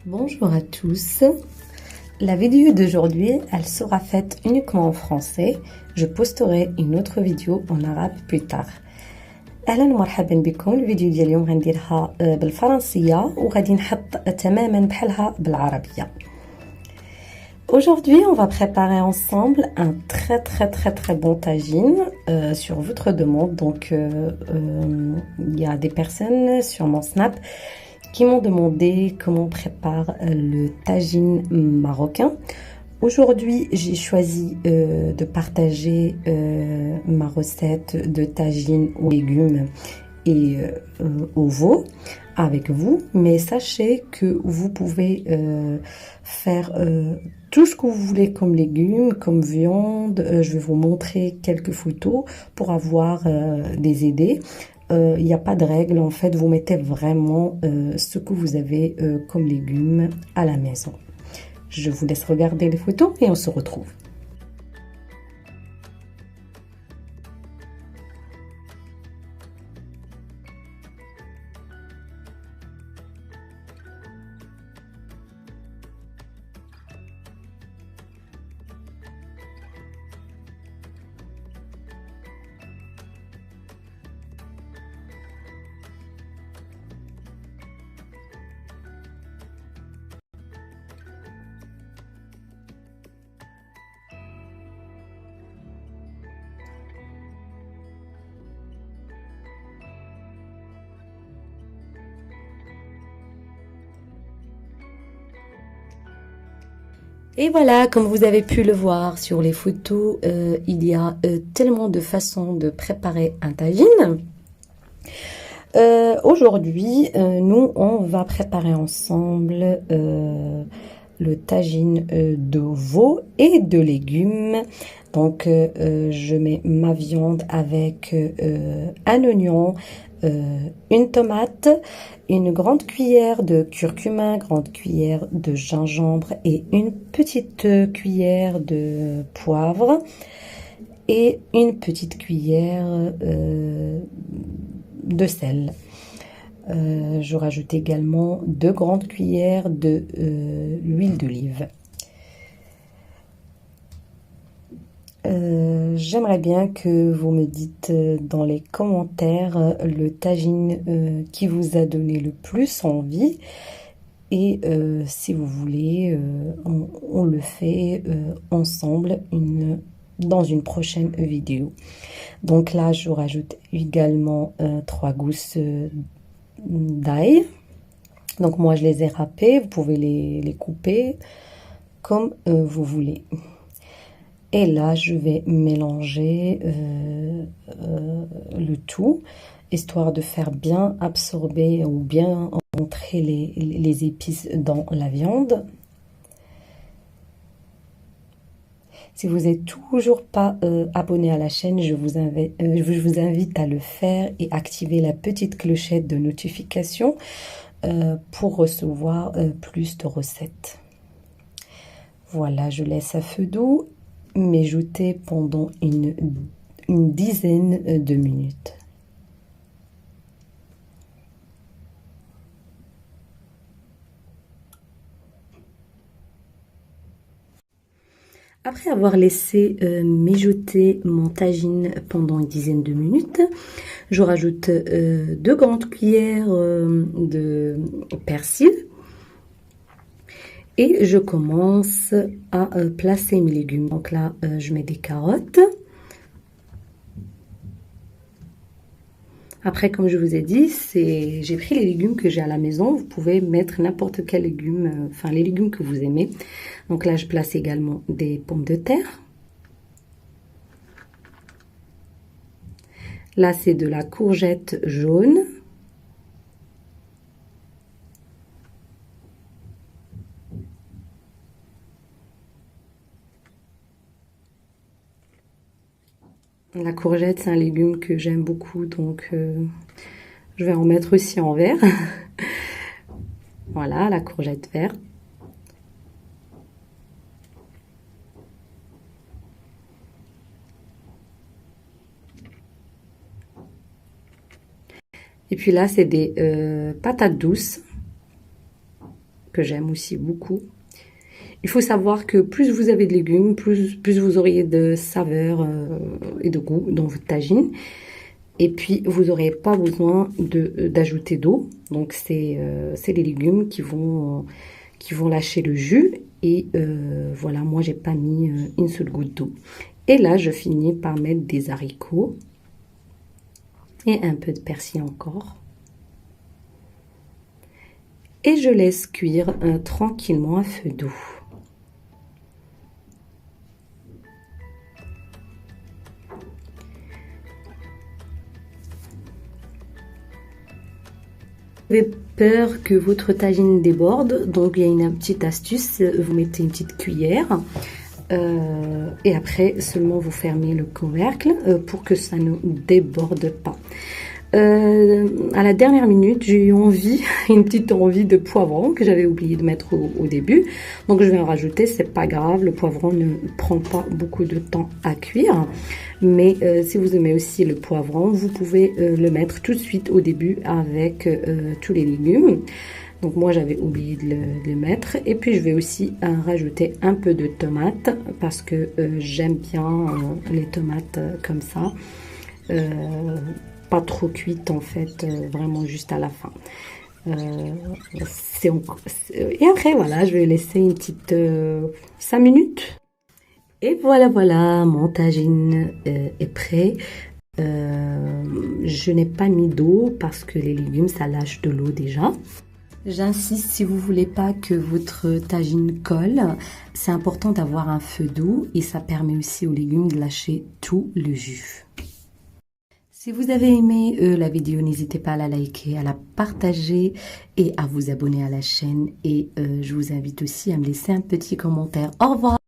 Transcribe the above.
Bonjour à tous. La vidéo d'aujourd'hui, elle sera faite uniquement en français. Je posterai une autre vidéo en arabe plus tard. اهلا ومرحبا بكم. الفيديو ديال اليوم غنديرها بالفرنسيه وغادي نحط تماما بحالها بالعربيه. Aujourd'hui, on va préparer ensemble un très bon tagine sur votre demande. Donc, il y a des personnes sur mon Snap qui m'ont demandé comment on prépare le tagine marocain. Aujourd'hui, j'ai choisi de partager ma recette de tagine aux légumes et au veau avec vous, mais sachez que vous pouvez faire tout ce que vous voulez comme légumes, comme viande. Je vais vous montrer quelques photos pour avoir des idées. Il n'y a pas de règle, en fait, vous mettez vraiment ce que vous avez comme légumes à la maison. Je vous laisse regarder les photos et on se retrouve. Et voilà, comme vous avez pu le voir sur les photos, il y a tellement de façons de préparer un tagine. Aujourd'hui, nous, on va préparer ensemble le tagine de veau et de légumes. Donc, je mets ma viande avec un oignon, une tomate, une grande cuillère de curcuma, grande cuillère de gingembre et une petite cuillère de poivre et une petite cuillère de sel. Je rajoute également 2 grandes cuillères de l'huile d'olive. J'aimerais bien que vous me dites dans les commentaires le tagine qui vous a donné le plus envie et si vous voulez on le fait ensemble dans une prochaine vidéo. Donc là je rajoute également 3 gousses d'ail. Donc moi je les ai râpées, vous pouvez les couper comme vous voulez. Et là, je vais mélanger le tout, histoire de faire bien absorber ou bien entrer les épices dans la viande. Si vous n'êtes toujours pas abonné à la chaîne, je vous invite à le faire et activer la petite clochette de notification pour recevoir plus de recettes. Voilà, je laisse à feu doux mijoter pendant une dizaine de minutes. Après avoir laissé mijoter mon tagine pendant une dizaine de minutes, je rajoute 2 grandes cuillères de persil. Et je commence à placer mes légumes. Donc là, je mets des carottes. Après, comme je vous ai dit, j'ai pris les légumes que j'ai à la maison. Vous pouvez mettre n'importe quel légume, enfin les légumes que vous aimez. Donc là, je place également des pommes de terre. Là, c'est de la courgette jaune. La courgette, c'est un légume que j'aime beaucoup, donc je vais en mettre aussi en vert. Voilà, la courgette verte. Et puis là, c'est des patates douces. que j'aime aussi beaucoup. Il faut savoir que plus vous avez de légumes, plus vous auriez de saveur et de goût dans votre tagine. Et puis, vous n'aurez pas besoin d'ajouter d'eau. Donc, c'est les légumes qui vont lâcher le jus. Et voilà, moi, j'ai pas mis une seule goutte d'eau. Et là, je finis par mettre des haricots et un peu de persil encore. Et je laisse cuire tranquillement à feu doux. Vous avez peur que votre tagine déborde, donc il y a une petite astuce, vous mettez une petite cuillère et après seulement vous fermez le couvercle pour que ça ne déborde pas. À la dernière minute, j'ai eu une petite envie de poivron que j'avais oublié de mettre au début. Donc je vais en rajouter, c'est pas grave, le poivron ne prend pas beaucoup de temps à cuire. Mais si vous aimez aussi le poivron, vous pouvez le mettre tout de suite au début avec tous les légumes. Donc moi j'avais oublié de le mettre. Et puis je vais aussi rajouter un peu de tomates parce que j'aime bien les tomates comme ça. Pas trop cuite en fait, vraiment juste à la fin. Et après voilà, je vais laisser une petite 5 minutes. Et voilà, mon tagine est prêt. Je n'ai pas mis d'eau parce que les légumes ça lâche de l'eau déjà. J'insiste, si vous voulez pas que votre tagine colle, c'est important d'avoir un feu doux et ça permet aussi aux légumes de lâcher tout le jus. Si vous avez aimé la vidéo, n'hésitez pas à la liker, à la partager et à vous abonner à la chaîne. Et je vous invite aussi à me laisser un petit commentaire. Au revoir!